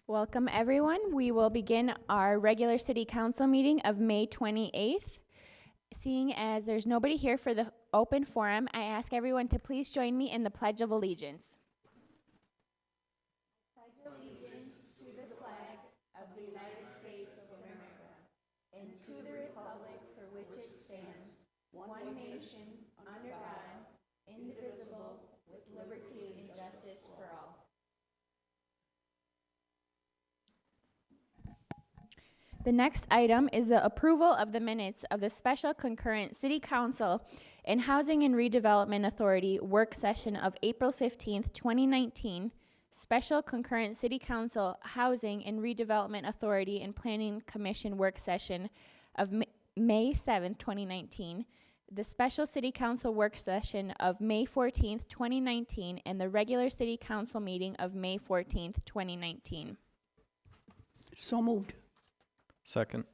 Welcome, everyone. We will begin our regular city council meeting of May 28th. Seeing as there's nobody here for the open forum, I ask everyone to please join me in the Pledge of Allegiance. I pledge allegiance to the flag of the United States of America and to the republic for which it stands, one nation, under God, indivisible, with liberty and justice for all. The next item is the approval of the minutes of the Special Concurrent City Council and Housing and Redevelopment Authority work session of April 15th, 2019, Special Concurrent City Council Housing and Redevelopment Authority and Planning Commission work session of May 7th, 2019, the Special City Council work session of May 14th, 2019, and the regular City Council meeting of May 14th, 2019. So moved. Second.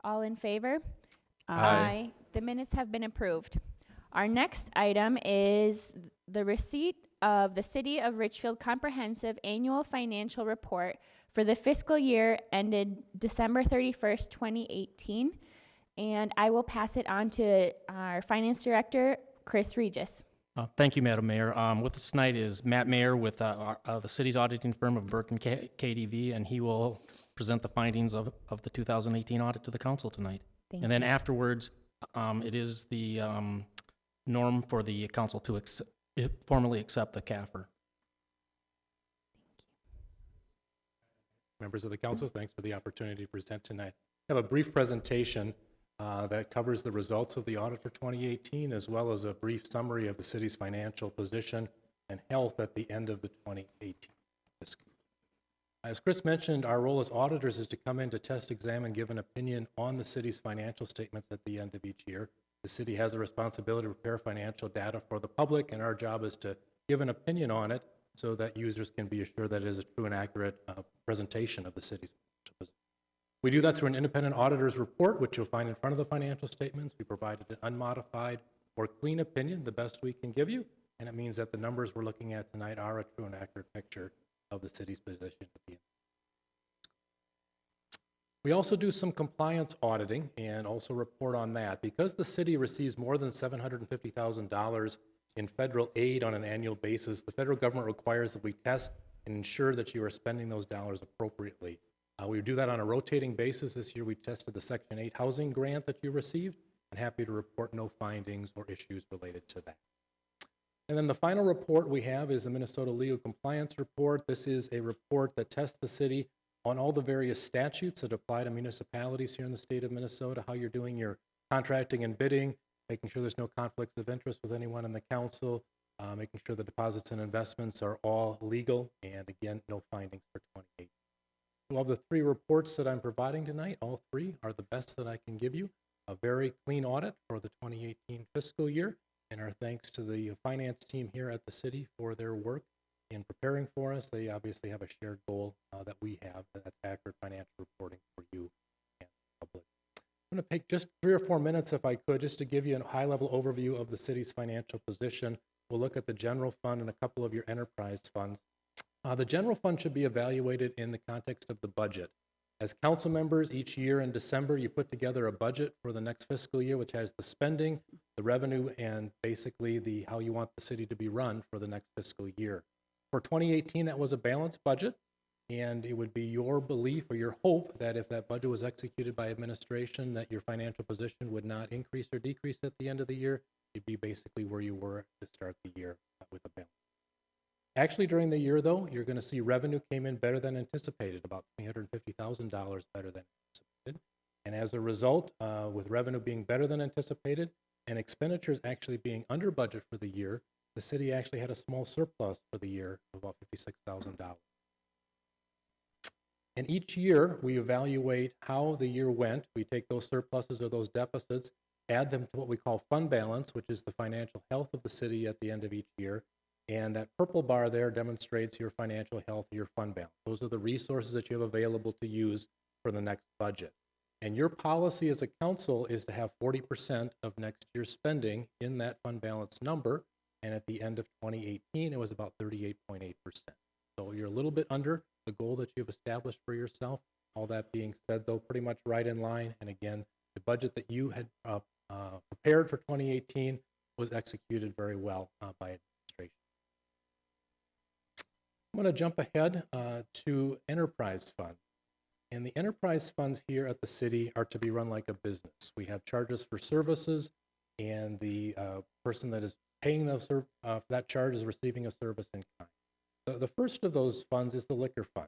All in favor? Aye. The minutes have been approved. Our next item is the receipt of the City of Richfield Comprehensive Annual Financial Report for the fiscal year ended December 31st, 2018. And I will pass it on to our Finance Director, Chris Regis. Thank you, Madam Mayor. With us tonight is Matt Mayer with the city's auditing firm of Burke and KDV, and he will present the findings of the 2018 audit to the council tonight. Thank and then afterwards, it is the norm for the council to formally accept the CAFR. Members of the council, thanks for the opportunity to present tonight. I have a brief presentation that covers the results of the audit for 2018, as well as a brief summary of the city's financial position and health at the end of the 2018 fiscal year. As Chris mentioned, our role as auditors is to come in to test, examine, give an opinion on the city's financial statements at the end of each year. The city has a responsibility to prepare financial data for the public, and our job is to give an opinion on it so that users can be assured that it is a true and accurate presentation of the city's financial position. We do that through an independent auditor's report, which you'll find in front of the financial statements. We provided an unmodified or clean opinion, the best we can give you, and it means that the numbers we're looking at tonight are a true and accurate picture of the city's position at the end. We also do some compliance auditing and also report on that. Because the city receives more than $750,000 in federal aid on an annual basis, the federal government requires that we test and ensure that you are spending those dollars appropriately. We do that on a rotating basis. This year we tested the Section 8 housing grant that you received, and happy to report no findings or issues related to that. And then the final report we have is the Minnesota Legal Compliance Report. This is a report that tests the city on all the various statutes that apply to municipalities here in the state of Minnesota, how you're doing your contracting and bidding, making sure there's no conflicts of interest with anyone in the council, making sure the deposits and investments are all legal, and again, no findings for 2018. Of the three reports that I'm providing tonight, all three are the best that I can give you. A very clean audit for the 2018 fiscal year, and our thanks to the finance team here at the city for their work in preparing for us. They obviously have a shared goal that we have, that's accurate financial reporting for you and the public. I'm going to take just 3 or 4 minutes, if I could, just to give you a high-level overview of the city's financial position. We'll look at the general fund and a couple of your enterprise funds. The general fund should be evaluated in the context of the budget. As council members, each year in December, you put together a budget for the next fiscal year, which has the spending, the revenue, and basically how you want the city to be run for the next fiscal year. For 2018, that was a balanced budget, and it would be your belief or your hope that if that budget was executed by administration, that your financial position would not increase or decrease at the end of the year. You'd be basically where you were to start the year with a balance. Actually, during the year, though, you're going to see revenue came in better than anticipated, about $350,000 better than anticipated. And as a result, with revenue being better than anticipated and expenditures actually being under budget for the year, the city actually had a small surplus for the year of about $56,000. And each year, we evaluate how the year went. We take those surpluses or those deficits, add them to what we call fund balance, which is the financial health of the city at the end of each year. And that purple bar there demonstrates your financial health, your fund balance. Those are the resources that you have available to use for the next budget. And your policy as a council is to have 40% of next year's spending in that fund balance number. And at the end of 2018, it was about 38.8%. So you're a little bit under the goal that you've established for yourself. All that being said, though, pretty much right in line. And again, the budget that you had prepared for 2018 was executed very well by administration. I'm going to jump ahead to enterprise funds. And the enterprise funds here at the city are to be run like a business. We have charges for services, and the person that is paying for that charge is receiving a service in kind. The first of those funds is the liquor fund.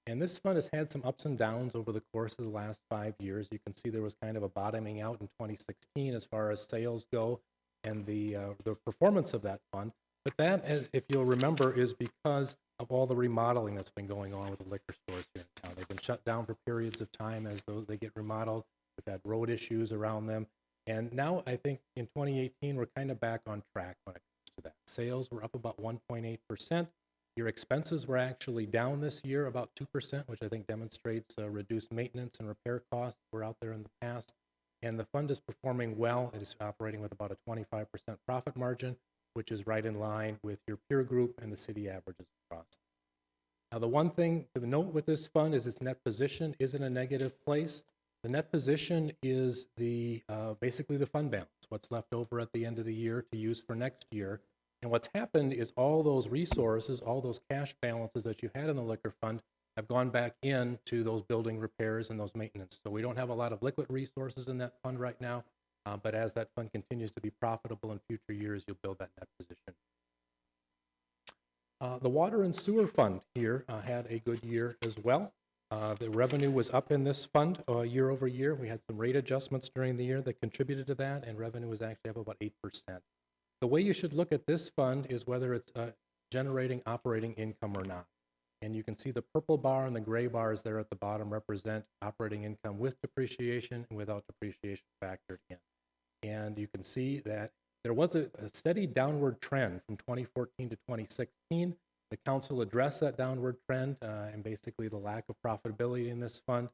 And this fund has had some ups and downs over the course of the last 5 years. You can see there was kind of a bottoming out in 2016 as far as sales go and the performance of that fund. But that, as if you'll remember, is because of all the remodeling that's been going on with the liquor stores here in town. They've been shut down for periods of time as they get remodeled. We've had road issues around them. And now I think in 2018, we're kind of back on track when it comes to that. Sales were up about 1.8%. Your expenses were actually down this year about 2%, which I think demonstrates reduced maintenance and repair costs that were out there in the past. And the fund is performing well. It is operating with about a 25% profit margin, which is right in line with your peer group and the city averages across. Now, the one thing to note with this fund is its net position is in a negative place. The net position is the basically the fund balance, what's left over at the end of the year to use for next year. And what's happened is all those resources, all those cash balances that you had in the liquor fund have gone back into those building repairs and those maintenance. So we don't have a lot of liquid resources in that fund right now, but as that fund continues to be profitable in future years, you'll build that net position. The water and sewer fund here had a good year as well. The revenue was up in this fund year over year. We had some rate adjustments during the year that contributed to that, and revenue was actually up about 8%. The way you should look at this fund is whether it's generating operating income or not. And you can see the purple bar and the gray bars there at the bottom represent operating income with depreciation and without depreciation factored in. And you can see that there was a steady downward trend from 2014 to 2016. The council addressed that downward trend and basically the lack of profitability in this fund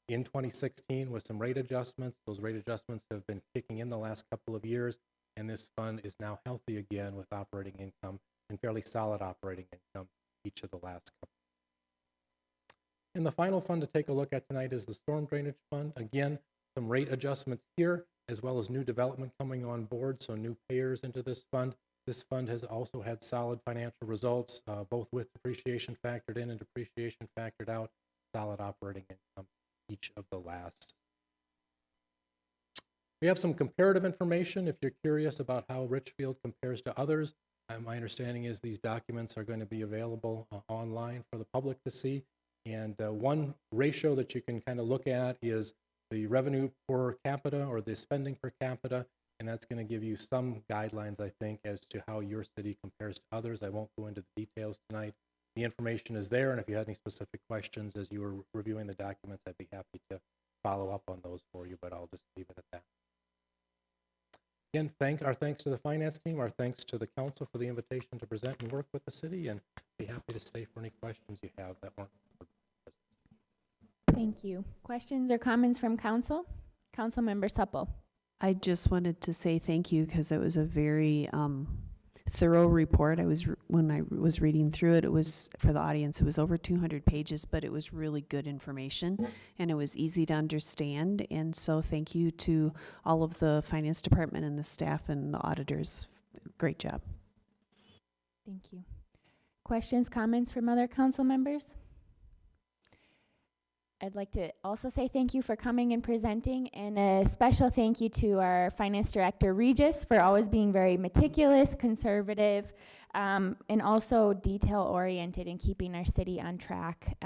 in 2016 with some rate adjustments. Those rate adjustments have been kicking in the last couple of years, and this fund is now healthy again with operating income and fairly solid operating income each of the last couple. And the final fund to take a look at tonight is the storm drainage fund. Again, some rate adjustments here, as well as new development coming on board, so new payers into this fund. This fund has also had solid financial results, both with depreciation factored in and depreciation factored out, solid operating income each of the last. We have some comparative information if you're curious about how Richfield compares to others. My understanding is these documents are going to be available online for the public to see. And one ratio that you can kind of look at is the revenue per capita or the spending per capita, and that's going to give you some guidelines, I think, as to how your city compares to others. I won't go into the details tonight. The information is there, and if you had any specific questions as you were reviewing the documents, I'd be happy to follow up on those for you, but I'll just leave it at that. Again, our thanks to the finance team, our thanks to the council for the invitation to present and work with the city, and be happy to stay for any questions you have that weren't. Thank you. Questions or comments from council? Councilmember Supple. I just wanted to say thank you because it was a very thorough report. When I was reading through it, it was, for the audience, it was over 200 pages, but it was really good information and it was easy to understand. And so thank you to all of the finance department and the staff and the auditors. Great job. Thank you. Questions, comments from other council members? I'd like to also say thank you for coming and presenting, and a special thank you to our finance director, Regis, for always being very meticulous, conservative, and also detail-oriented in keeping our city on track,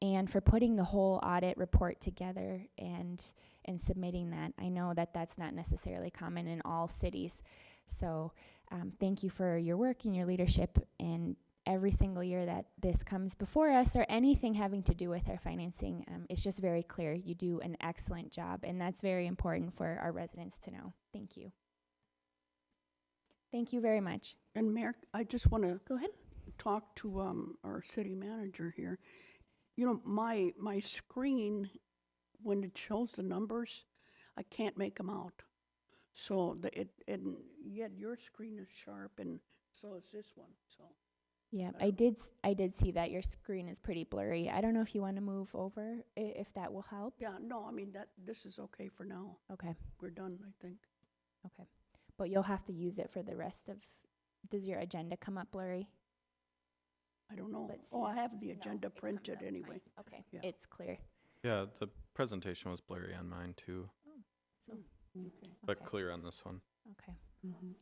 and for putting the whole audit report together and submitting that. I know that that's not necessarily common in all cities, so thank you for your work and your leadership, and every single year that this comes before us or anything having to do with our financing, it's just very clear you do an excellent job, and that's very important for our residents to know. Thank you. Thank you very much. And Mayor, I just want to Go ahead. talk to our city manager here. You know, my screen, when it shows the numbers, I can't make them out. So and yet your screen is sharp, and so is this one. So. Yeah, I did see that your screen is pretty blurry. I don't know if you want to move over, if that will help. Yeah, no, I mean, this is okay for now. Okay, We're done, I think. okay. But you'll have to use it for the rest of, does your agenda come up blurry? I don't know. Let's Oh, see. I have the No, agenda it comes printed up fine. anyway. Okay, Yeah. it's clear. Yeah, the presentation was blurry on mine too, So, Okay. but okay. clear on this one. Okay. Mhm.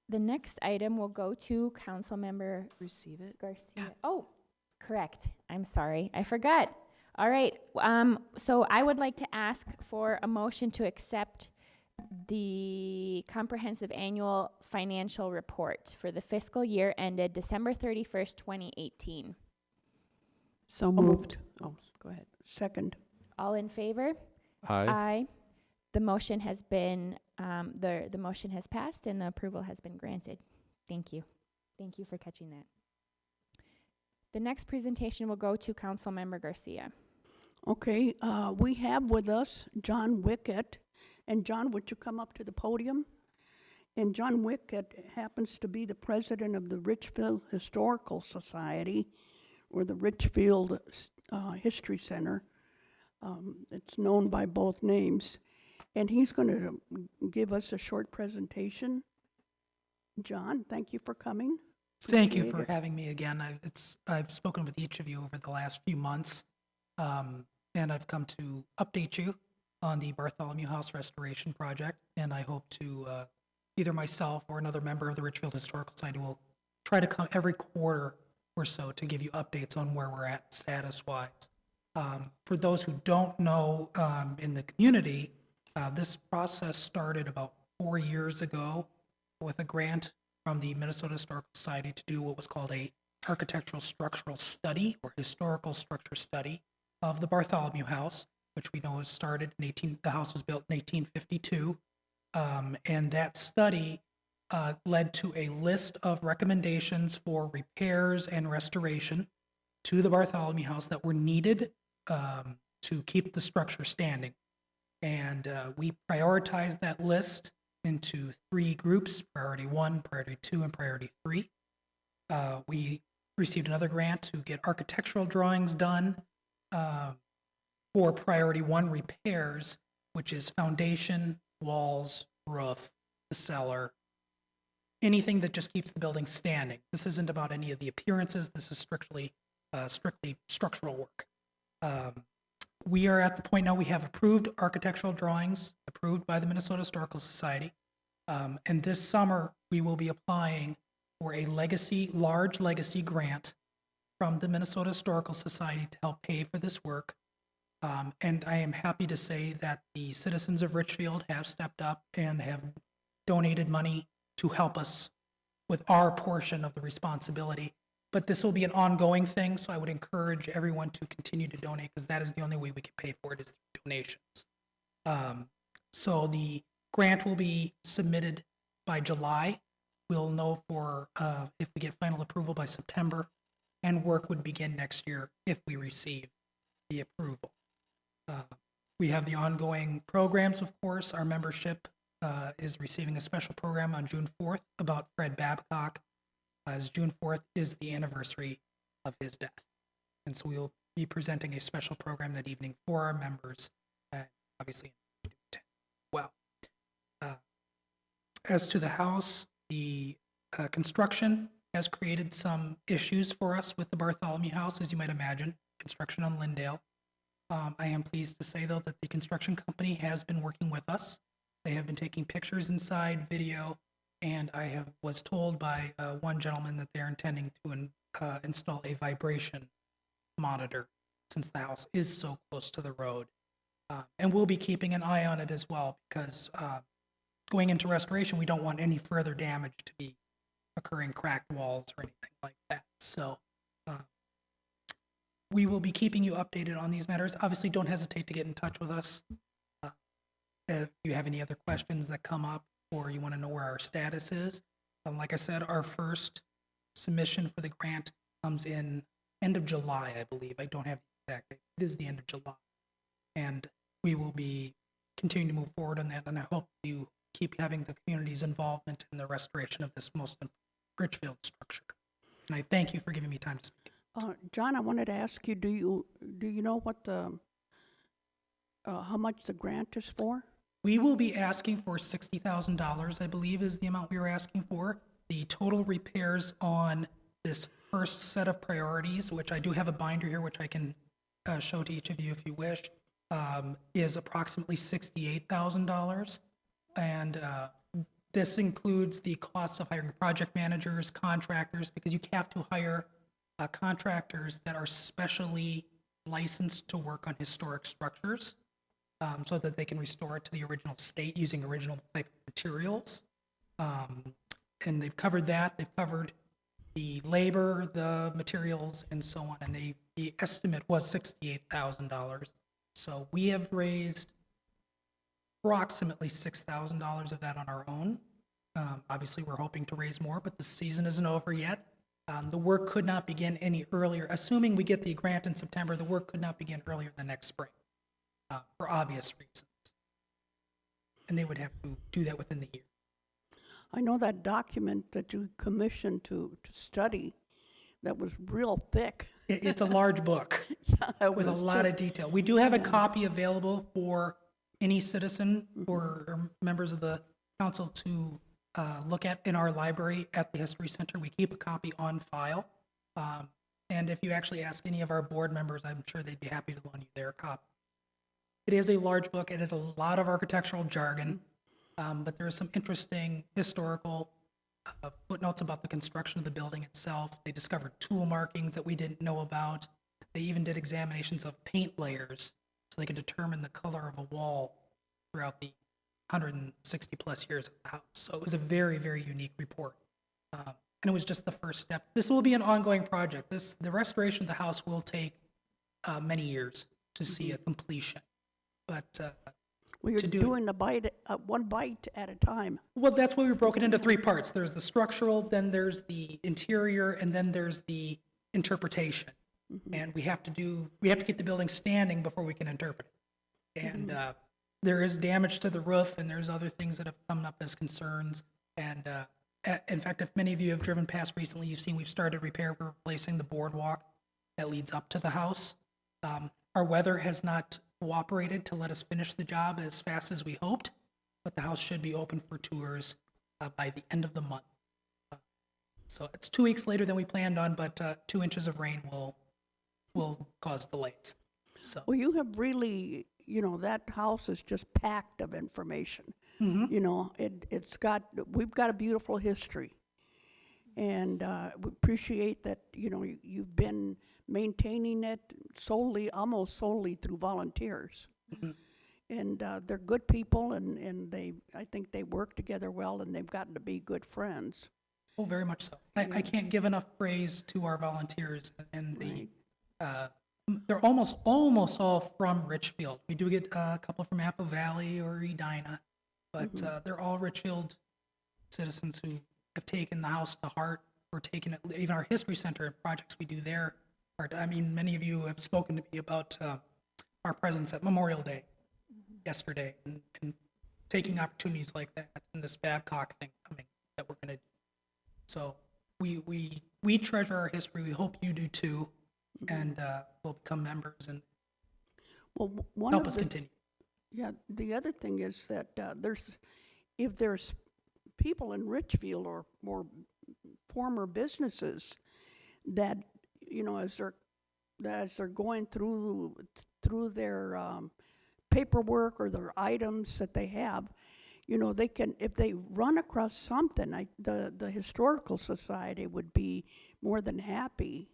The next item will go to Councilmember Receive it. Garcia. Oh, correct. I'm sorry. I forgot. All right. So I would like to ask for a motion to accept the comprehensive annual financial report for the fiscal year ended December 31st, 2018. So Moved. Oh, go ahead. Second. All in favor? Aye. Aye. The motion has been, the motion has passed and the approval has been granted. Thank you. Thank you for catching that. The next presentation will go to Councilmember Garcia. Okay, we have with us John Wickett. And John, would you come up to the podium? And John Wickett happens to be the president of the Richfield Historical Society, or the Richfield History Center. It's known by both names. And he's going to give us a short presentation. John, thank you for coming. Thank you Appreciate for it. having me again. I've spoken with each of you over the last few months, and I've come to update you on the Bartholomew House restoration project. And I hope to either myself or another member of the Richfield Historical Society will try to come every quarter or so to give you updates on where we're at status-wise. For those who don't know, in the community, this process started about 4 years ago with a grant from the Minnesota Historical Society to do what was called a architectural structural study or historical structure study of the Bartholomew House, which we know was started in the house was built in 1852. And that study led to a list of recommendations for repairs and restoration to the Bartholomew House that were needed to keep the structure standing. And we prioritized that list into 3 groups: priority 1, priority 2, and priority 3. We received another grant to get architectural drawings done for priority 1 repairs, which is foundation, walls, roof, the cellar, anything that just keeps the building standing. This isn't about any of the appearances. This is strictly structural work. We are at the point now we have approved architectural drawings approved by the Minnesota Historical Society. And this summer, we will be applying for a large legacy grant from the Minnesota Historical Society to help pay for this work. And I am happy to say that the citizens of Richfield have stepped up and have donated money to help us with our portion of the responsibility. But this will be an ongoing thing, so I would encourage everyone to continue to donate, because that is the only way we can pay for it, is through donations. So the grant will be submitted by July. We'll know if we get final approval by September, and work would begin next year if we receive the approval. We have the ongoing programs, of course. Our membership is receiving a special program on June 4th about Fred Babcock, as June 4th is the anniversary of his death. And so we'll be presenting a special program that evening for our members, obviously. Well, as to the house, the construction has created some issues for us with the Bartholomew House, as you might imagine, construction on Lindale. I am pleased to say, though, that the construction company has been working with us. They have been taking pictures inside, video, and I was told by one gentleman that they're intending to install a vibration monitor, since the house is so close to the road. And we'll be keeping an eye on it as well, because going into restoration, we don't want any further damage to be occurring, cracked walls or anything like that. So we will be keeping you updated on these matters. Obviously, don't hesitate to get in touch with us if you have any other questions that come up, or you want to know where our status is. Like I said, our first submission for the grant comes in end of July, I believe. I don't have the exact date. It is the end of July. And we will be continuing to move forward on that. And I hope you keep having the community's involvement in the restoration of this most Richfield structure. And I thank you for giving me time to speak. John, I wanted to ask you, do you know what how much the grant is for? We will be asking for $60,000, I believe is the amount we were asking for. The total repairs on this first set of priorities, which I do have a binder here, which I can show to each of you if you wish, is approximately $68,000. And this includes the costs of hiring project managers, contractors, because you have to hire contractors that are specially licensed to work on historic structures, so that they can restore it to the original state using original type materials. And they've covered that. They've covered the labor, the materials, and so on. And the estimate was $68,000. So we have raised approximately $6,000 of that on our own. Obviously, we're hoping to raise more, but the season isn't over yet. The work could not begin any earlier. Assuming we get the grant in September, the work could not begin earlier than next spring, for obvious reasons. And they would have to do that within the year. I know that document that you commissioned to study, that was real thick. It's a large book with a lot of detail. We do have a copy available for any citizen or members of the council to look at in our library at the History Center. We keep a copy on file. And if you actually ask any of our board members, I'm sure they'd be happy to loan you their copy. It is a large book. It has a lot of architectural jargon, but there is some interesting historical footnotes about the construction of the building itself. They discovered tool markings that we didn't know about. They even did examinations of paint layers so they could determine the color of a wall throughout the 160 plus years of the house. So it was a very, very unique report. And it was just the first step. This will be an ongoing project. The restoration of the house will take many years to see a completion. But Well, you're doing one bite at a time. well, that's why we broke it into three parts. There's the structural, then there's the interior, and then there's the interpretation. And we have to keep the building standing before we can interpret it. And there is damage to the roof, and there's other things that have come up as concerns. And in fact, if many of you have driven past recently, you've seen we've started repair. We're replacing the boardwalk that leads up to the house. Our weather has not cooperated to let us finish the job as fast as we hoped, but the house should be open for tours by the end of the month. So it's 2 weeks later than we planned on, but 2 inches of rain will cause delays. So Well, you have really, that house is just packed of information. We've got a beautiful history. And we appreciate that, you've been maintaining it almost solely through volunteers. And they're good people, and I think they work together well, and they've gotten to be good friends. oh, very much so. I can't give enough praise to our volunteers, and they're almost all from Richfield. We do get a couple from Apple Valley or Edina, but they're all Richfield citizens who have taken the house to heart, or taken it, even our history center and projects we do there. I mean, many of you have spoken to me about our presence at Memorial Day yesterday, and taking opportunities like that, and this Babcock thing coming that we're going to do. So we treasure our history. We hope you do too, and we'll become members and help us continue. Yeah, the other thing is that if there's people in Richfield or former businesses that, as they're going through their paperwork or their items that they have, they can, if they run across something, the Historical Society would be more than happy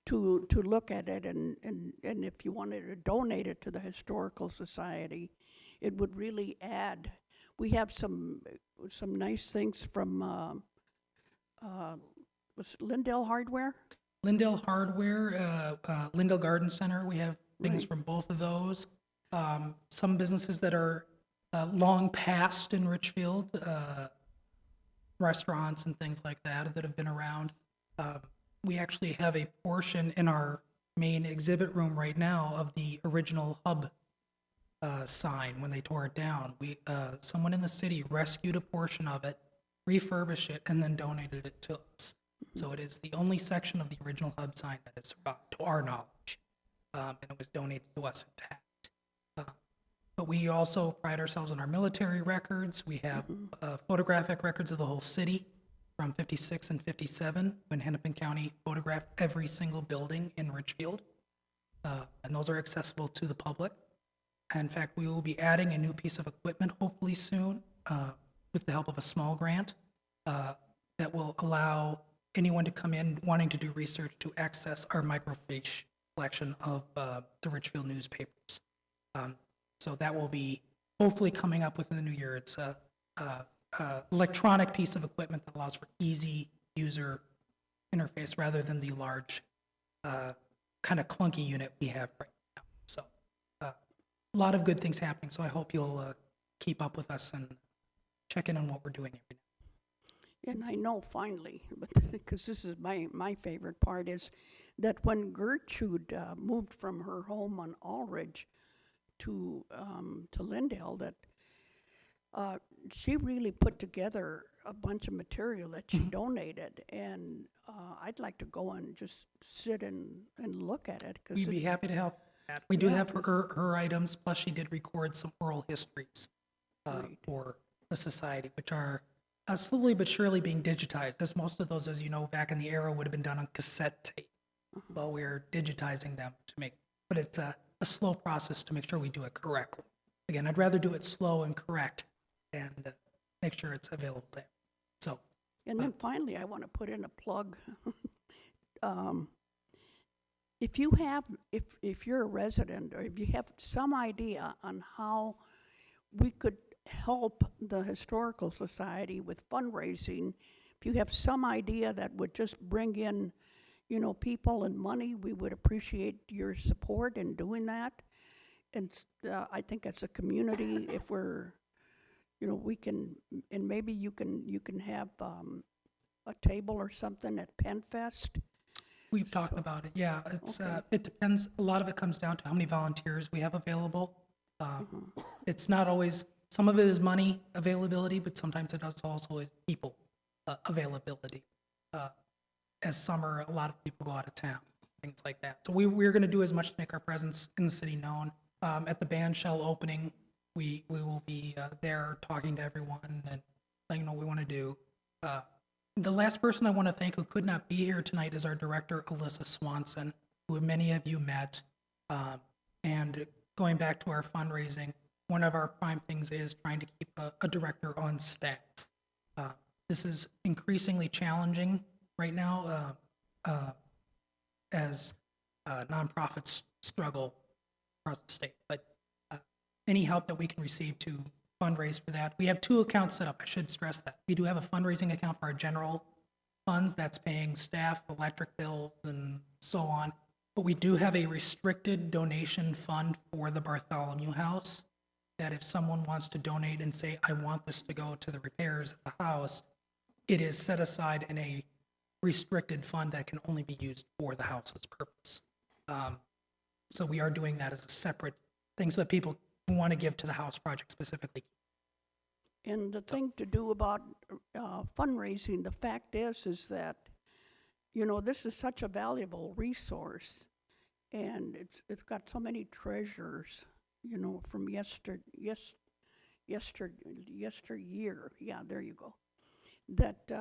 to look at it, and if you wanted to donate it to the Historical Society, it would really add. We have some nice things from was it Lindell Hardware? Lindell Hardware, Lindell Garden Center, we have things from both of those. Some businesses that are long past in Richfield, restaurants and things like that have been around. We actually have a portion in our main exhibit room right now of the original hub sign when they tore it down. Someone in the city rescued a portion of it, refurbished it, and then donated it to us. So it is the only section of the original hub sign that is survived, to our knowledge, and it was donated to us intact. But we also pride ourselves on our military records. We have photographic records of the whole city from 56 and 57, when Hennepin County photographed every single building in Richfield. And those are accessible to the public. In fact, we will be adding a new piece of equipment hopefully soon with the help of a small grant that will allow anyone to come in wanting to do research to access our microfiche collection of the Richfield newspapers. So that will be hopefully coming up within the new year. It's a electronic piece of equipment that allows for easy user interface rather than the large kind of clunky unit we have right now. So a lot of good things happening. So I hope you'll keep up with us and check in on what we're doing every now. And I know finally, because this is my favorite part, is that when Gertrude moved from her home on Aldridge to Lindale, that she really put together a bunch of material that she donated, and I'd like to go and just sit and look at it. We'd be happy to help. We do have her items, plus she did record some oral histories for the society, which are slowly but surely being digitized, as most of those, as you know, back in the era would have been done on cassette tape. Well, we're digitizing them but it's a slow process to make sure we do it correctly. Again, I'd rather do it slow and correct and make sure it's available there. So, and then finally, I want to put in a plug. If you're a resident, or if you have some idea on how we could help the Historical Society with fundraising, if you have some idea that would just bring in, people and money, we would appreciate your support in doing that. And I think as a community, if we're, we can, and maybe you can have a table or something at PennFest. We've talked about it. Yeah, it's it depends. A lot of it comes down to how many volunteers we have available. It's not always. Some of it is money availability, but sometimes it also is people availability. As summer, a lot of people go out of town, things like that. So we're going to do as much to make our presence in the city known. At the band shell opening, we will be there talking to everyone and letting what we want to do. The last person I want to thank who could not be here tonight is our director, Alyssa Swanson, who many of you met. And going back to our fundraising, one of our prime things is trying to keep a director on staff. This is increasingly challenging right now as nonprofits struggle across the state. But any help that we can receive to fundraise for that. We have 2 accounts set up. I should stress that. We do have a fundraising account for our general funds that's paying staff, electric bills, and so on. But we do have a restricted donation fund for the Bartholomew House that if someone wants to donate and say, I want this to go to the repairs of the house, it is set aside in a restricted fund that can only be used for the house's purpose. So we are doing that as a separate thing so that people who want to give to the house project specifically. And the thing to do about fundraising, the fact is that, this is such a valuable resource, and it's got so many treasures, from yesteryear. Yeah, there you go. That,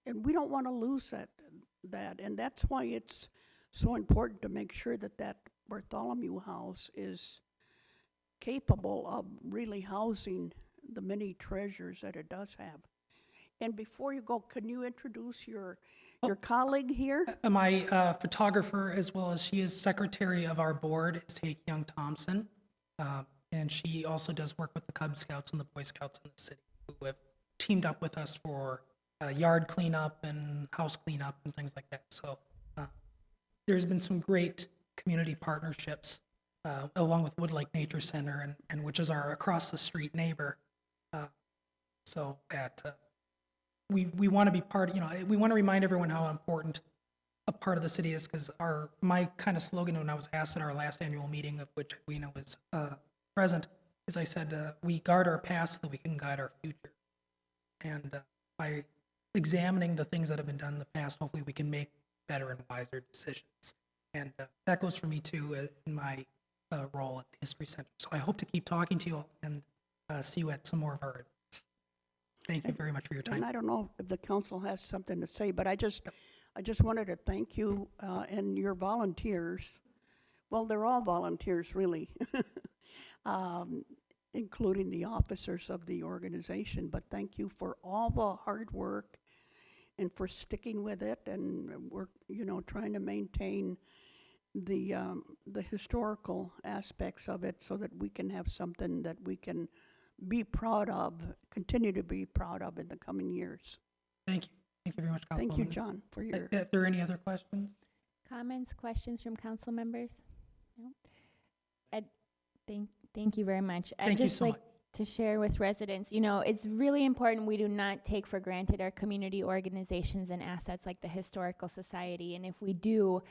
and we don't want to lose that, and that's why it's so important to make sure that Bartholomew House is capable of really housing the many treasures that it does have. And before you go, can you introduce your colleague here? My photographer, as well as she is secretary of our board, is Hake Young Thompson. And she also does work with the Cub Scouts and the Boy Scouts in the city, who have teamed up with us for yard cleanup and house cleanup and things like that. So there's been some great community partnerships along with Wood Lake Nature Center, and which is our across the street neighbor. So that we want to be part. We want to remind everyone how important a part of the city is, because my kind of slogan when I was asked at our last annual meeting, of which we know was present, is I said we guard our past so that we can guide our future. And by examining the things that have been done in the past, hopefully we can make better and wiser decisions. And that goes for me too in my role at the History Center. So I hope to keep talking to you all and see you at some more of our events. Thank you very much for your And time. I don't know if the council has something to say, but I just wanted to thank you and your volunteers. Well, they're all volunteers, really, including the officers of the organization. But thank you for all the hard work and for sticking with it, and we're, trying to maintain the historical aspects of it so that we can have something that we can be proud of, continue to be proud of in the coming years. Thank you. Thank you very much, Councilwoman. Thank you, John, for your... If there are any other questions? Comments, questions from council members? No? Thank you very much. I'd Thank you just so like much. to share with residents, it's really important we do not take for granted our community organizations and assets like the Historical Society. And if we do,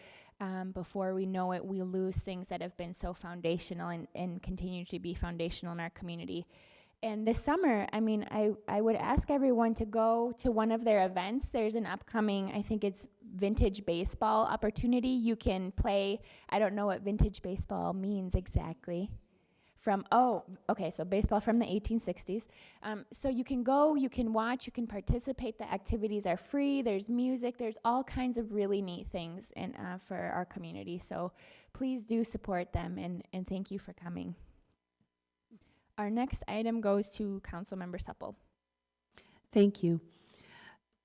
before we know it, we lose things that have been so foundational and continue to be foundational in our community. And this summer, I would ask everyone to go to one of their events. There's an upcoming, I think it's vintage baseball opportunity. You can play, I don't know what vintage baseball means exactly. So baseball from the 1860s. So you can go, you can watch, you can participate. The activities are free. There's music. There's all kinds of really neat things for our community. So please do support them, and thank you for coming. Our next item goes to Councilmember Supple. Thank you.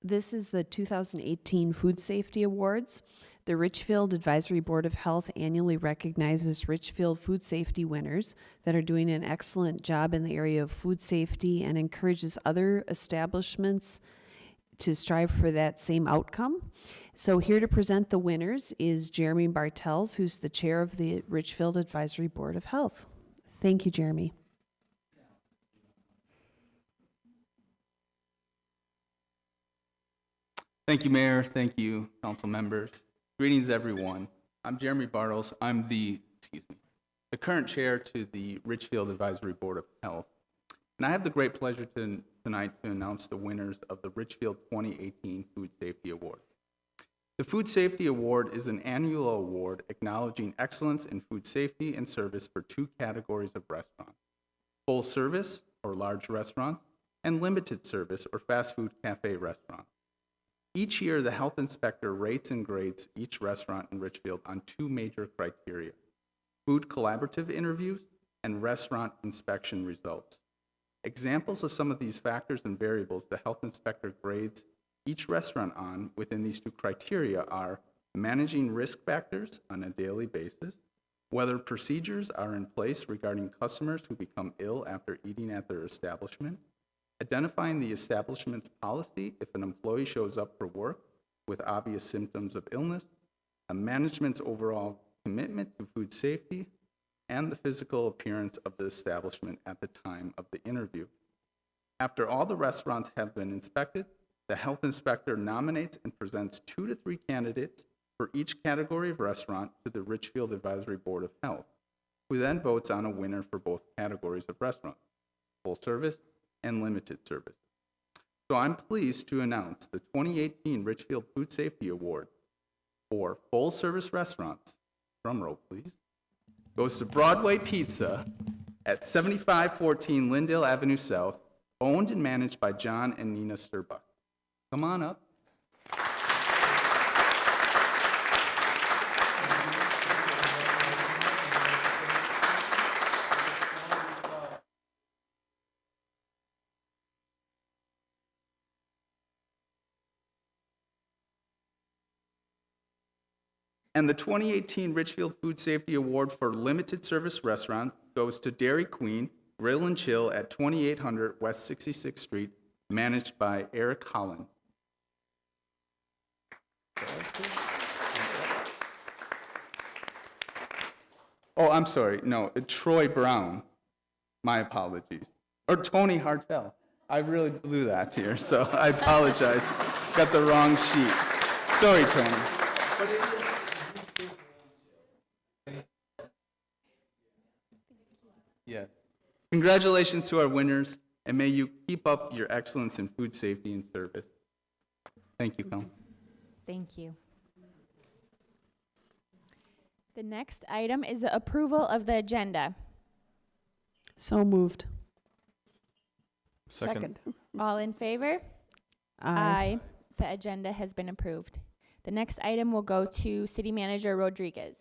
This is the 2018 Food Safety Awards. The Richfield Advisory Board of Health annually recognizes Richfield food safety winners that are doing an excellent job in the area of food safety and encourages other establishments to strive for that same outcome. So here to present the winners is Jeremy Bartels, who's the chair of the Richfield Advisory Board of Health. Thank you, Jeremy. Thank you, Mayor. Thank you, council members. Greetings, everyone. I'm Jeremy Bartels. I'm the current chair to the Richfield Advisory Board of Health. And I have the great pleasure tonight to announce the winners of the Richfield 2018 Food Safety Award. The Food Safety Award is an annual award acknowledging excellence in food safety and service for two categories of restaurants: full service, or large restaurants, and limited service, or fast food cafe restaurants. Each year, the health inspector rates and grades each restaurant in Richfield on two major criteria: food collaborative interviews and restaurant inspection results. Examples of some of these factors and variables the health inspector grades each restaurant on within these two criteria are managing risk factors on a daily basis, whether procedures are in place regarding customers who become ill after eating at their establishment, identifying the establishment's policy if an employee shows up for work with obvious symptoms of illness, a management's overall commitment to food safety, and the physical appearance of the establishment at the time of the interview. After all the restaurants have been inspected, the health inspector nominates and presents 2 to 3 candidates for each category of restaurant to the Richfield Advisory Board of Health, who then votes on a winner for both categories of restaurants, full service and limited service. So I'm pleased to announce the 2018 Richfield Food Safety Award for full service restaurants, drum roll please, goes to Broadway Pizza at 7514 Lindale Avenue South, owned and managed by John and Nina Sturbuck. Come on up. And the 2018 Richfield Food Safety Award for limited service restaurants goes to Dairy Queen Grill and Chill at 2800 West 66th Street, managed by Eric Holland. Oh, I'm sorry, no, Troy Brown. My apologies. Or Tony Hartel. I really blew that here, so I apologize. Got the wrong sheet. Sorry, Tony. Yes. Congratulations to our winners, and may you keep up your excellence in food safety and service. Thank you, Council. Thank you. The next item is the approval of the agenda. So moved. Second. All in favor? Aye. The agenda has been approved. The next item will go to City Manager Rodriguez.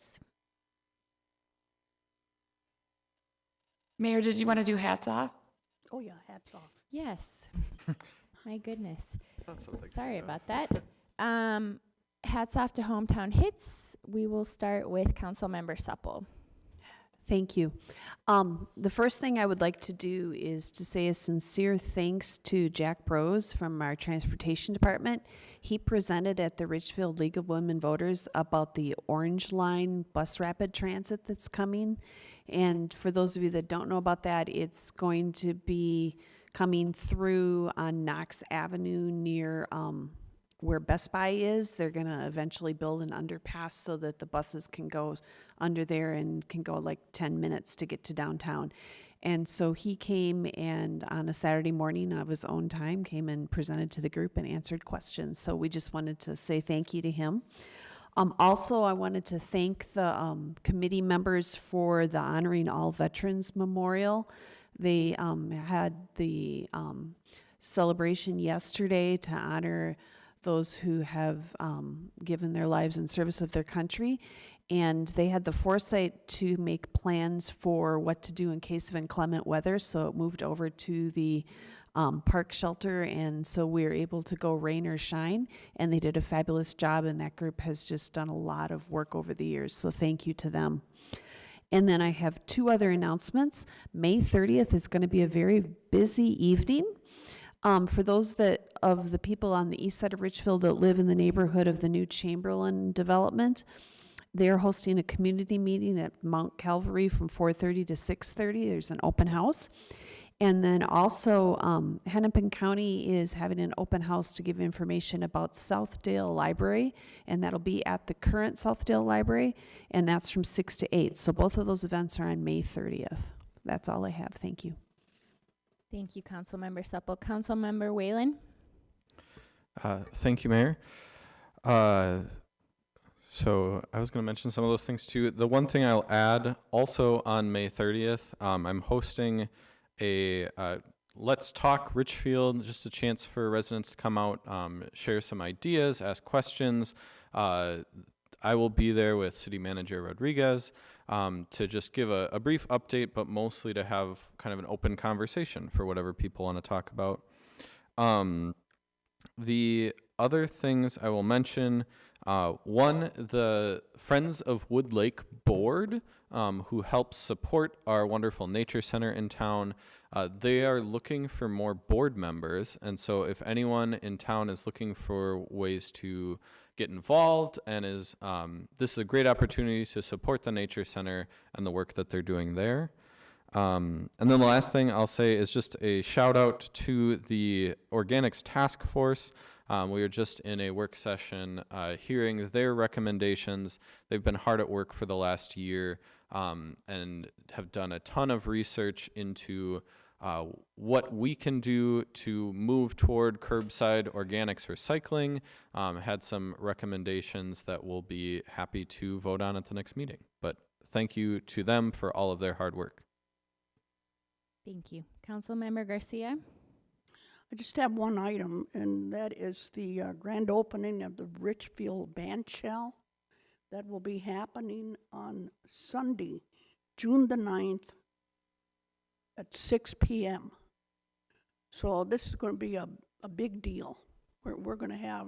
Mayor, did you want to do hats off? Oh, yeah, hats off. Yes. My goodness. That's something Sorry so- about that. Hats off to Hometown Hits. We will start with Councilmember Supple. Thank you. The first thing I would like to do is to say a sincere thanks to Jack Brose from our Transportation Department. He presented at the Richfield League of Women Voters about the Orange Line bus rapid transit that's coming. And for those of you that don't know about that, it's going to be coming through on Knox Avenue near where Best Buy is. They're going to eventually build an underpass so that the buses can go under there and can go like 10 minutes to get to downtown. And so he came and on a Saturday morning of his own time came and presented to the group and answered questions. So we just wanted to say thank you to him. Also, I wanted to thank the committee members for the Honoring All Veterans Memorial. They had the celebration yesterday to honor those who have given their lives in service of their country. And they had the foresight to make plans for what to do in case of inclement weather. So it moved over to the park shelter. And so we were able to go rain or shine. And they did a fabulous job. And that group has just done a lot of work over the years. So thank you to them. And then I have two other announcements. May 30th is going to be a very busy evening. For those of the people on the east side of Richfield that live in the neighborhood of the new Chamberlain development, they're hosting a community meeting at Mount Calvary from 4:30 to 6:30. There's an open house. And then also Hennepin County is having an open house to give information about Southdale Library, and that'll be at the current Southdale Library, and that's from 6 to 8. So both of those events are on May 30th. That's all I have. Thank you. Thank you, Councilmember Supple. Councilmember Whalen? Thank you, Mayor. So I was going to mention some of those things too. The one thing I'll add, also on May 30th, I'm hosting a Let's Talk Richfield, just a chance for residents to come out, share some ideas, ask questions. I will be there with City Manager Rodriguez to just give a brief update, but mostly to have kind of an open conversation for whatever people want to talk about. The other things I will mention, one, the Friends of Wood Lake Board, who helps support our wonderful nature center in town, they are looking for more board members. And so if anyone in town is looking for ways to get involved and this is a great opportunity to support the nature center and the work that they're doing there. And then the last thing I'll say is just a shout out to the Organics Task Force. We are just in a work session hearing their recommendations. They've been hard at work for the last year and have done a ton of research into what we can do to move toward curbside organics recycling. Had some recommendations that we'll be happy to vote on at the next meeting. But thank you to them for all of their hard work. Thank you. Councilmember Garcia? I just have one item, and that is the grand opening of the Richfield Band Shell. That will be happening on Sunday, June the 9th at 6 p.m. So this is going to be a big deal. We're going to have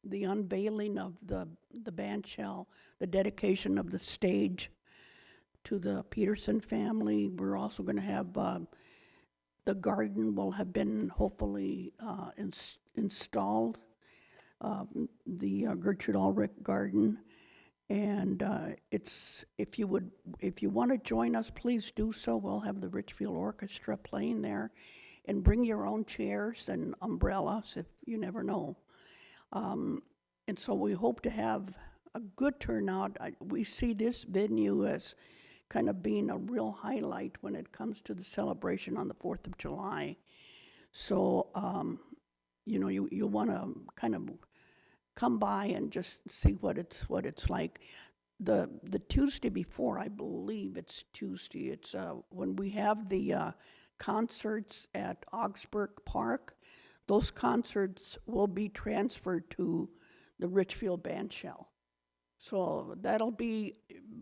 the unveiling of the band shell, the dedication of the stage to the Peterson family. We're also going to have the garden will have been hopefully installed, the Gertrude Ulrich Garden. And if you want to join us, please do so. We'll have the Richfield Orchestra playing there, and bring your own chairs and umbrellas if you never know. And so we hope to have a good turnout. We see this venue as kind of being a real highlight when it comes to the celebration on the 4th of July. So, you want to kind of come by and just see what it's like. The Tuesday before, I believe it's Tuesday, it's when we have the concerts at Augsburg Park. Those concerts will be transferred to the Richfield band shell. So that'll be,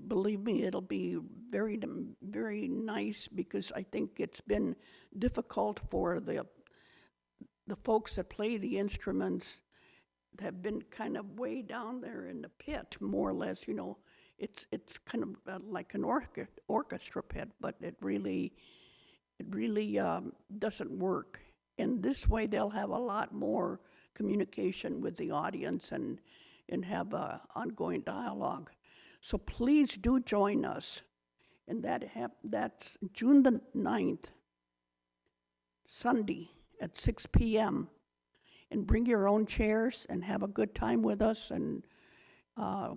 believe me, it'll be very, very nice, because I think it's been difficult for the folks that play the instruments have been kind of way down there in the pit, more or less. It's kind of like an orchestra pit, but it really doesn't work. And this way, they'll have a lot more communication with the audience and have ongoing dialogue. So please do join us. And that's June the 9th, Sunday at 6 p.m. And bring your own chairs and have a good time with us. And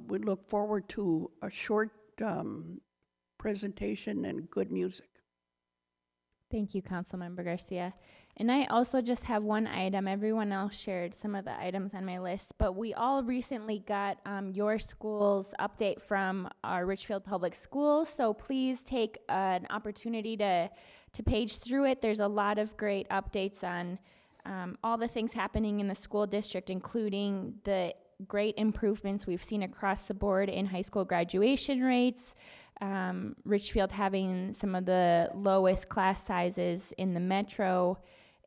we look forward to a short presentation and good music. Thank you, Councilmember Garcia. And I also just have one item. Everyone else shared some of the items on my list, but we all recently got your school's update from our Richfield Public Schools. So please take an opportunity to page through it. There's a lot of great updates on all the things happening in the school district, including the great improvements we've seen across the board in high school graduation rates, Richfield having some of the lowest class sizes in the metro,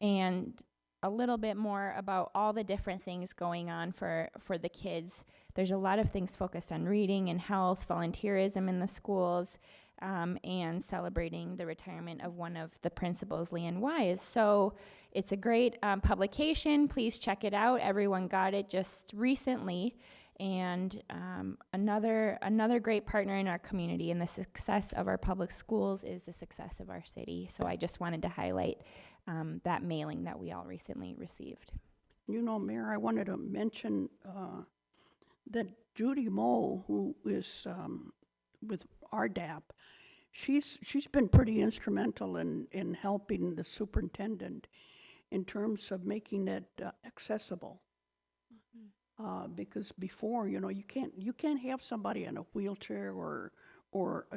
and a little bit more about all the different things going on for the kids. There's a lot of things focused on reading and health, volunteerism in the schools, and celebrating the retirement of one of the principals, Leanne Wise. So it's a great publication. Please check it out. Everyone got it just recently. And another great partner in our community, and the success of our public schools is the success of our city. So I just wanted to highlight that mailing that we all recently received. Mayor, I wanted to mention that Judy Moe, who is with RDAP, she's been pretty instrumental in helping the superintendent in terms of making it accessible. Because before, you can't have somebody in a wheelchair or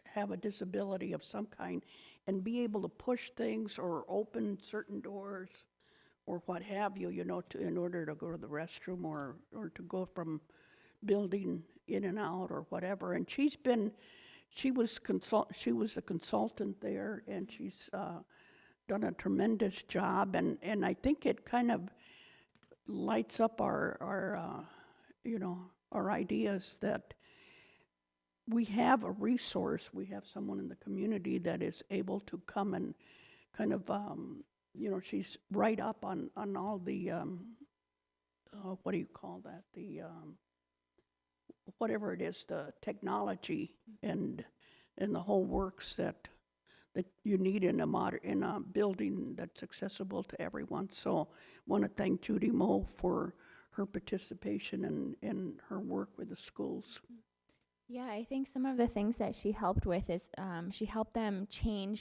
have a disability of some kind and be able to push things or open certain doors or what have you, in order to go to the restroom or to go from building in and out or whatever. And she was a consultant there, and she's done a tremendous job. And I think it kind of lights up our ideas that we have a resource. We have someone in the community that is able to come and kind of, she's right up on all the, what do you call that? The, whatever it is, the technology and the whole works that you need in a building that's accessible to everyone. So want to thank Judy Moe for her participation and her work with the schools. Yeah, I think some of the things that she helped with is she helped them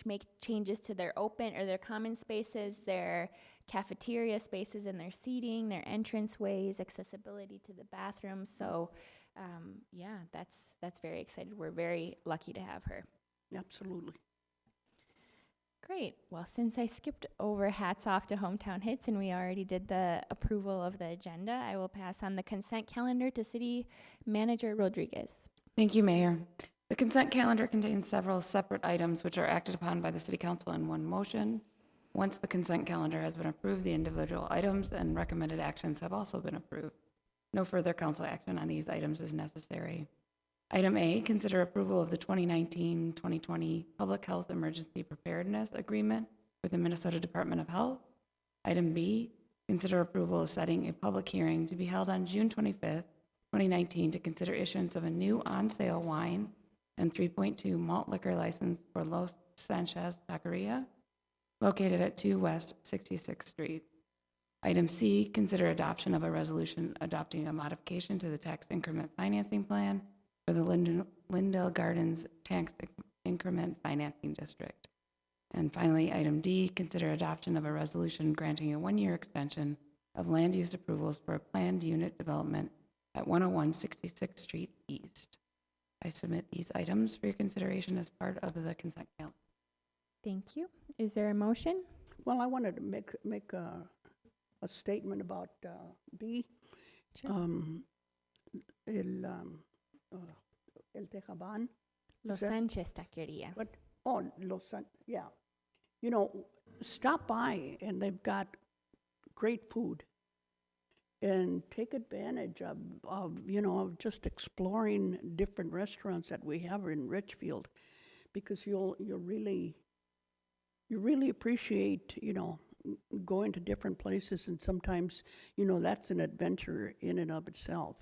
make changes to their open or their common spaces, their cafeteria spaces, and their seating, their entrance ways, accessibility to the bathrooms. So yeah, that's very exciting. We're very lucky to have her. Absolutely. Great. Well, since I skipped over hats off to Hometown Hits and we already did the approval of the agenda, I will pass on the consent calendar to City Manager Rodriguez. Thank you, Mayor. The consent calendar contains several separate items which are acted upon by the City Council in one motion. Once the consent calendar has been approved, the individual items and recommended actions have also been approved. No further council action on these items is necessary. Item A, consider approval of the 2019-2020 Public Health Emergency Preparedness Agreement with the Minnesota Department of Health. Item B, consider approval of setting a public hearing to be held on June 25th, 2019 to consider issuance of a new on-sale wine and 3.2 malt liquor license for Los Sanchez Taqueria, located at 2 West 66th Street. Item C, consider adoption of a resolution adopting a modification to the tax increment financing plan for the Lindell Gardens Tax Increment Financing District. And finally, item D, consider adoption of a resolution granting a one-year extension of land use approvals for a planned unit development at 101 66th Street East. I submit these items for your consideration as part of the consent calendar. Thank you. Is there a motion? Well, I wanted to make a statement about B. Sure. El Tejaban. Los that- Sánchez Taqueria. But, yeah. You know, stop by and they've got great food. And take advantage of just exploring different restaurants that we have in Richfield, because you'll really appreciate, going to different places, and sometimes, that's an adventure in and of itself.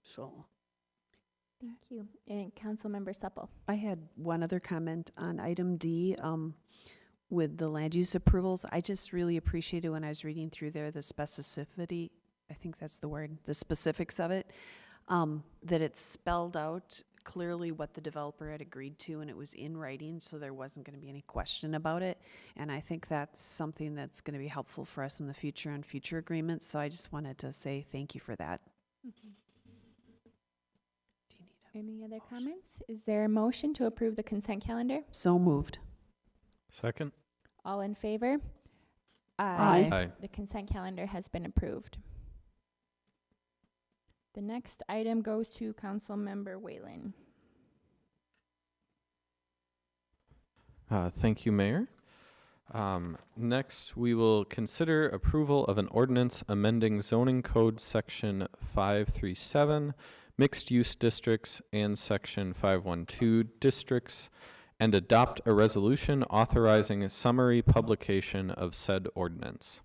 So. Thank you. And Councilmember Supple. I had one other comment on item D, with the land use approvals. I just really appreciated when I was reading through there, the specificity, I think that's the word, the specifics of it, that it spelled out clearly what the developer had agreed to, and it was in writing, so there wasn't going to be any question about it. And I think that's something that's going to be helpful for us in the future on future agreements. So I just wanted to say thank you for that. Any other comments? Is there a motion to approve the consent calendar? So moved. Second? All in favor? Aye. Aye. The consent calendar has been approved. The next item goes to Councilmember Whalen. Thank you, Mayor. Next, we will consider approval of an ordinance amending zoning code section 537, mixed-use districts, and section 512 districts, and adopt a resolution authorizing a summary publication of said ordinance.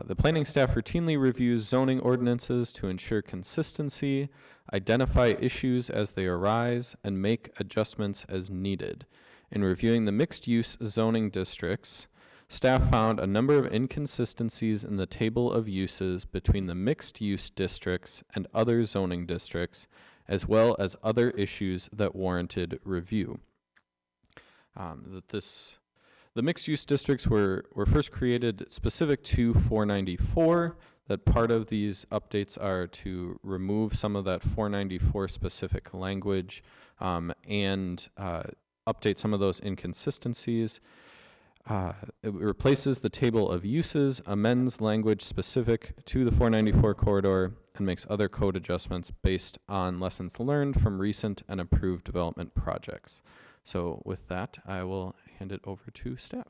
The planning staff routinely reviews zoning ordinances to ensure consistency, identify issues as they arise, and make adjustments as needed. In reviewing the mixed-use zoning districts, staff found a number of inconsistencies in the table of uses between the mixed-use districts and other zoning districts, as well as other issues that warranted review. The mixed-use districts were first created specific to 494, that part of these updates are to remove some of that 494 specific language and update some of those inconsistencies. It replaces the table of uses, amends language specific to the 494 corridor, and makes other code adjustments based on lessons learned from recent and approved development projects. So with that, I will hand it over to staff,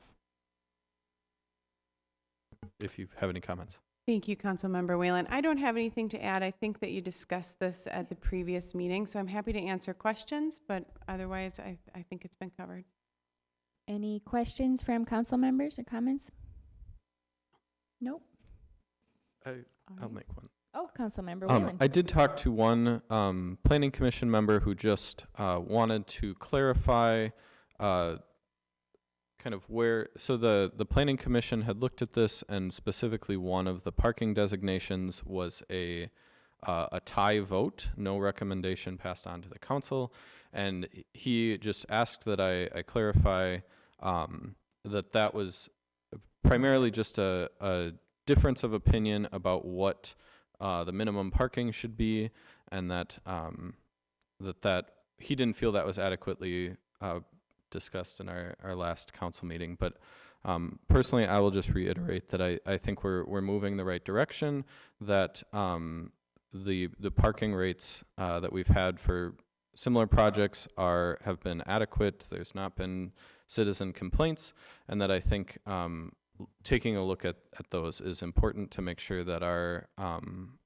if you have any comments. Thank you, Councilmember Whalen. I don't have anything to add. I think that you discussed this at the previous meeting, so I'm happy to answer questions, but otherwise, I think it's been covered. Any questions from council members or comments? Nope. I'll make one. Oh, Councilmember Whalen. I did talk to one planning commission member who just wanted to clarify kind of where, so the planning commission had looked at this, and specifically one of the parking designations was a tie vote, no recommendation passed on to the council, and he just asked that I clarify that was primarily just a difference of opinion about what the minimum parking should be, and that he didn't feel that was adequately discussed in our last council meeting. But personally, I will just reiterate that I think we're moving the right direction, that the parking rates that we've had for similar projects have been adequate. There's not been citizen complaints, and that I think taking a look at those is important to make sure that our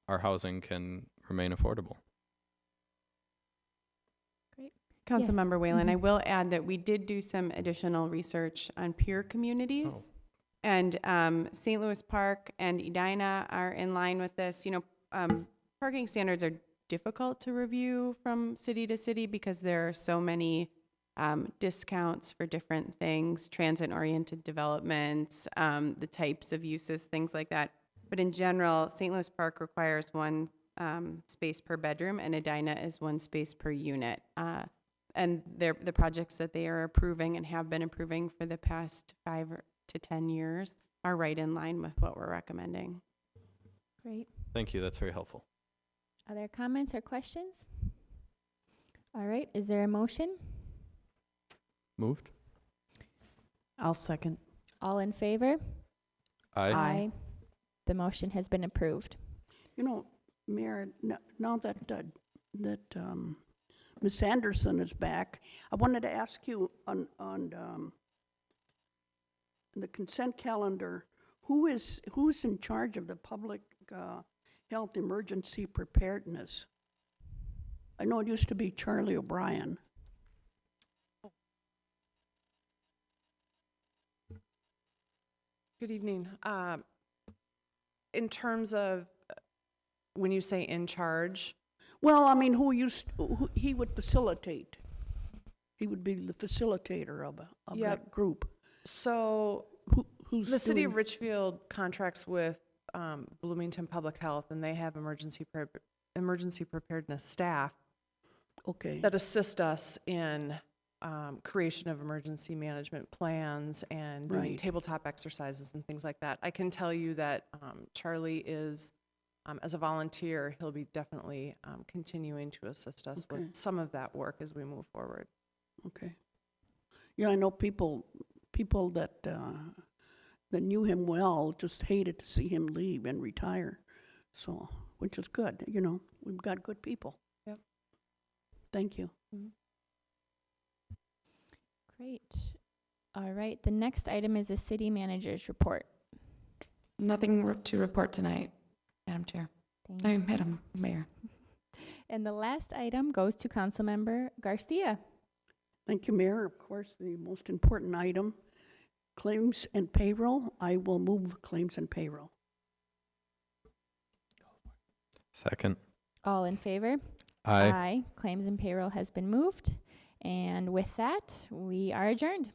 housing can remain affordable. Great. Councilmember Whalen, I will add that we did do some additional research on peer communities. And St. Louis Park and Edina are in line with this. Parking standards are difficult to review from city to city because there are so many discounts for different things, transit-oriented developments, the types of uses, things like that. But in general, St. Louis Park requires one space per bedroom, and Edina is one space per unit. and the projects that they are approving and have been approving for the past 5 to 10 years are right in line with what we're recommending. Great. Thank you. That's very helpful. Other comments or questions? All right, is there a motion? Moved. I'll second. All in favor? Aye. The motion has been approved. You know, Mayor, now that Ms. Anderson is back, I wanted to ask you on the consent calendar, who's in charge of the public health emergency preparedness? I know it used to be Charlie O'Brien. Good evening. In terms of when you say in charge, Well, I mean, he would facilitate. He would be the facilitator of that group. so Who's the city of doing- Richfield contracts with Bloomington Public Health, and they have emergency preparedness staff Okay. that assist us in creation of emergency management plans and doing Right. tabletop exercises and things like that. I can tell you that Charlie is, as a volunteer, he'll be definitely continuing to assist us Okay. with some of that work as we move forward. Okay. Yeah, I know people that knew him well just hated to see him leave and retire. So, which is good. You know, we've got good people. Yep. Thank you. Great. All right, the next item is the city manager's report. Nothing to report tonight, Madam Chair. Madam Mayor. And the last item goes to Councilmember Garcia. Thank you, Mayor. Of course, the most important item, claims and payroll. I will move claims and payroll. Second. All in favor? Aye. Claims and payroll has been moved. And with that, we are adjourned.